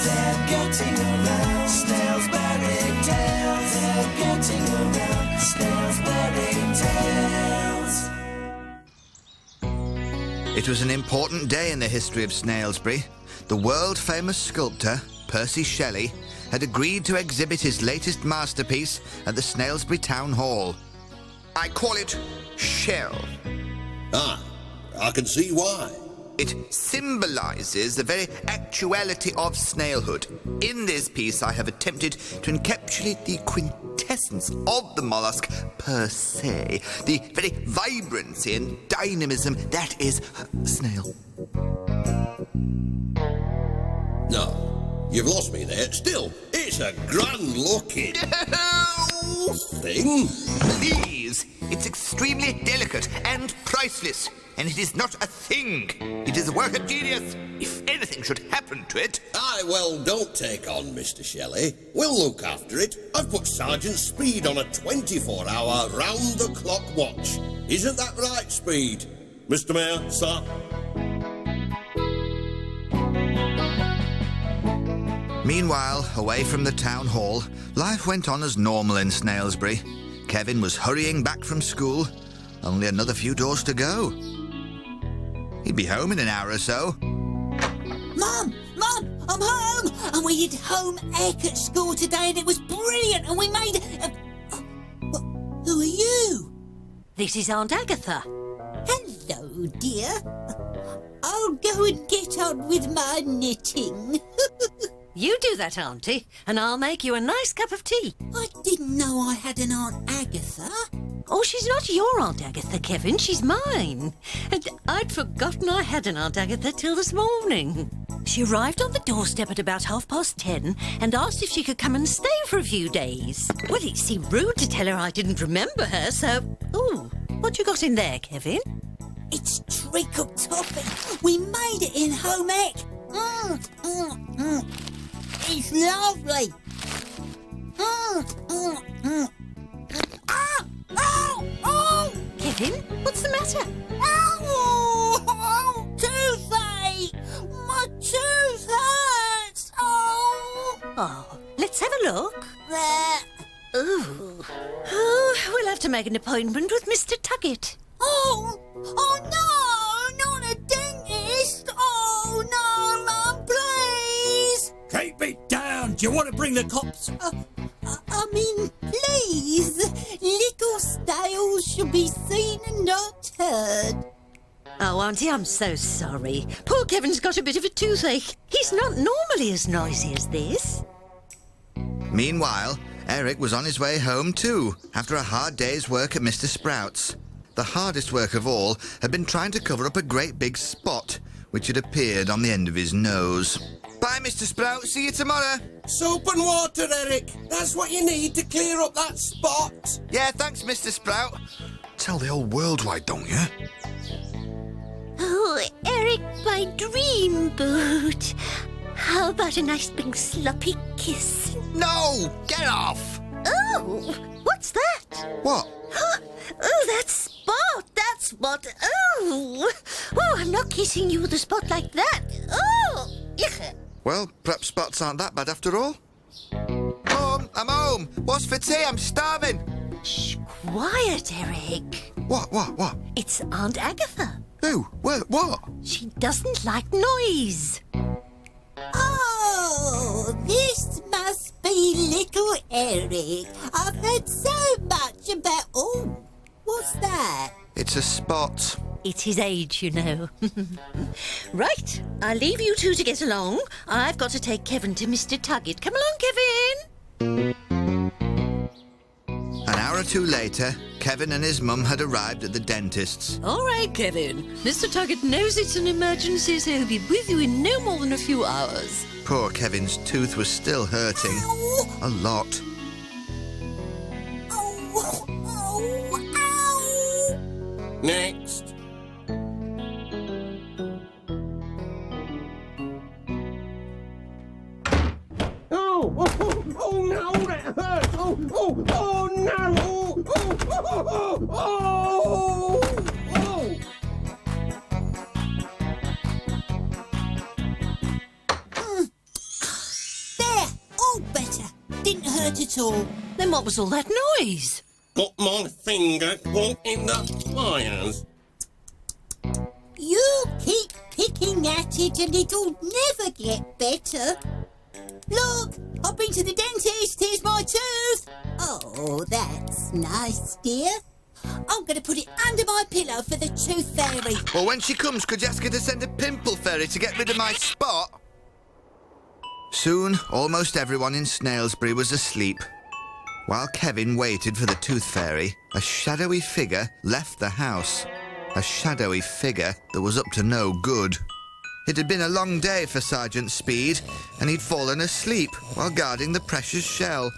They're getting around. Snailsbury tales. They're getting around. Snailsbury tales. It was an important day in the history of Snailsbury. The world-famous sculptor, Percy Shelley, had agreed to exhibit his latest masterpiece at the Snailsbury Town Hall. I call it Shell. Ah, I can see why. It symbolises the very actuality of snailhood. In this piece, I have attempted to encapsulate the quintessence of the mollusk per se, the very vibrancy and dynamism that is snail. No, you've lost me there. Still, it's a grand-looking thing. Please, it's extremely delicate and priceless. And it is not a thing. It is a work of genius. If anything should happen to it... Aye, well, don't take on, Mr. Shelley. We'll look after it. I've put Sergeant Speed on a 24-hour, round-the-clock watch. Isn't that right, Speed? Mr. Mayor, sir? Meanwhile, away from the town hall, life went on as normal in Snailsbury. Kevin was hurrying back from school. Only another few doors to go. He'd be home in an hour or so. Mum! Mum! I'm home! And we did home ec at school today and it was brilliant and we made... who are you? This is Aunt Agatha. Hello, dear. I'll go and get on with my knitting. You do that, Auntie, and I'll make you a nice cup of tea. I didn't know I had an Aunt Agatha. Oh, she's not your Aunt Agatha, Kevin. She's mine. And I'd forgotten I had an Aunt Agatha till this morning. She arrived on the doorstep at about 10:30 and asked if she could come and stay for a few days. Well, it seemed rude to tell her I didn't remember her, so... Ooh, what you got in there, Kevin? It's treacle toffee. We made it in home ec. It's lovely. Oh! Kevin, what's the matter? Oh! Toothache! My tooth hurts! Oh! Oh, let's have a look. There. Ooh. Oh, we'll have to make an appointment with Mr. Tuggett. Oh! Oh no! Not a dentist! Oh no, Mum, please! Keep it down! Do you want to bring the cops? I mean, please! Little snails should be seen and not heard. Oh, Auntie, I'm so sorry. Poor Kevin's got a bit of a toothache. He's not normally as noisy as this. Meanwhile, Eric was on his way home too, after a hard day's work at Mr. Sprout's. The hardest work of all had been trying to cover up a great big spot, which had appeared on the end of his nose. Bye, Mr. Sprout. See you tomorrow. Soap and water, Eric. That's what you need to clear up that spot. Yeah, thanks, Mr. Sprout. Tell the whole world why, don't you? Oh, Eric, my dream boot. How about a nice big sloppy kiss? No! Get off! Oh, what's that? What? Oh, that spot, that spot. Oh, I'm not kissing you with a spot like that. Oh, yuck. Well, perhaps spots aren't that bad after all. Mum, I'm home. What's for tea? I'm starving. Shh, quiet, Eric. What? It's Aunt Agatha. Who? Where? What? She doesn't like noise. Oh, this must be little Eric. I've heard so much about... Oh, what's that? It's a spot. It's his age, you know. Right, I'll leave you two to get along. I've got to take Kevin to Mr. Tuggett. Come along, Kevin. An hour or two later, Kevin and his mum had arrived at the dentist's. All right, Kevin. Mr. Tuggett knows it's an emergency, so he'll be with you in no more than a few hours. Poor Kevin's tooth was still hurting. Ow. A lot. Oh, ow. Next. Oh, no, that hurts. Oh, no. Oh. hurt at all. Then what was all that noise? Got my finger caught in the wires. You keep picking at it and it'll never get better. Look, I've been to the dentist. Here's my tooth. Oh, that's nice, dear. I'm going to put it under my pillow for the tooth fairy. Well, when she comes, could you ask her to send a pimple fairy to get rid of my spot? Soon, almost everyone in Snailsbury was asleep. While Kevin waited for the tooth fairy, a shadowy figure left the house. A shadowy figure that was up to no good. It had been a long day for Sergeant Speed, and he'd fallen asleep while guarding the precious shell.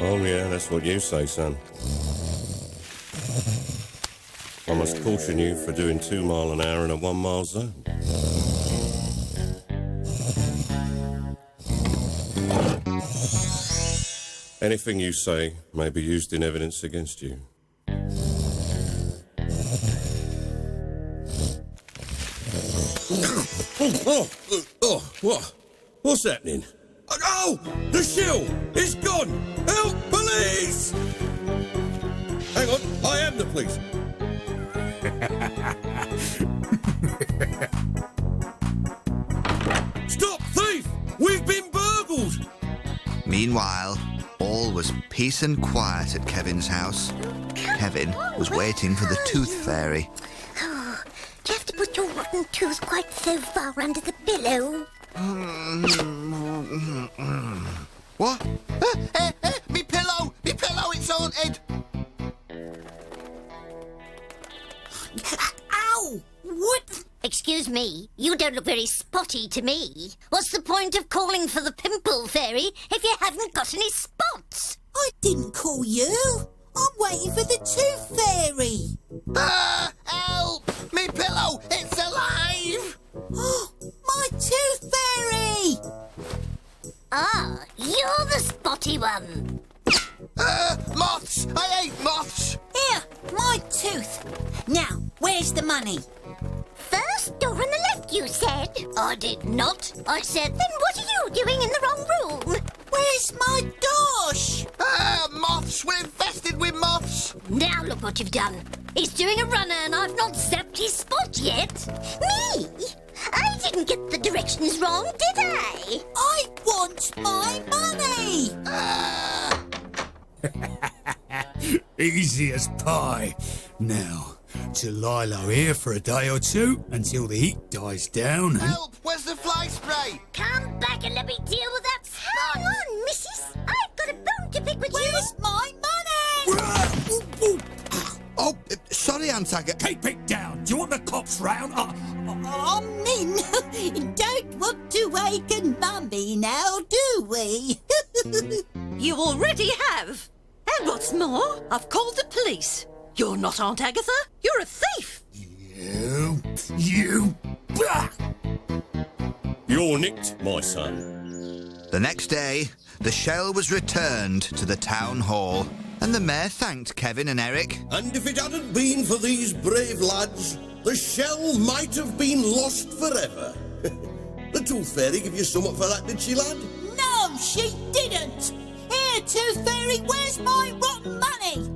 Oh, yeah, that's what you say, son. I must caution you for doing 2 mile an hour in a 1 mile zone. Anything you say may be used in evidence against you. What? What's happening? Oh, the shell! It's gone! Help, police! Hang on, I am the police. Stop, thief! We've been burgled! Meanwhile, all was peace and quiet at Kevin's house. Kevin was waiting for the tooth fairy. Oh, do you have to put your rotten tooth quite so far under the pillow? What? Me pillow! Me pillow, it's haunted! Ow! What? Excuse me, you don't look very spotty to me. What's the point of calling for the pimple fairy if you haven't got any spots? I didn't call you. I'm waiting for the tooth fairy. Help! Me pillow, it's alive! Oh, my tooth fairy! Ah, you're the spotty one. Moths! I hate moths! Here, my tooth. Now, where's the money? First door on the left, you said. I did not. I said, then what are you doing in the wrong room? Where's my dosh? Moths! We're infested with moths! Now look what you've done. He's doing a runner and I've not zapped his spot yet. Me? I didn't get the directions wrong, did I? I want my money. Easy as pie. Now, to lie low here for a day or two until the heat dies down and... Help! Where's the fly spray? Come back and let me deal with that spot. Hang on, missus. I've got a bone to pick with Where's my money? Oh, sorry, Aunt Agatha. Keep it down. Do you want the cops round? I'm in. Don't want to waken Mummy now, do we? You already have. And what's more, I've called the police. You're not Aunt Agatha. You're a thief. You... Bah! You're nicked, my son. The next day, the shell was returned to the town hall, and the mayor thanked Kevin and Eric. And if it hadn't been for these brave lads, the shell might have been lost forever. The tooth fairy give you somewhat for that, did she, lad? No, she didn't. Here, tooth fairy, where's my rotten money?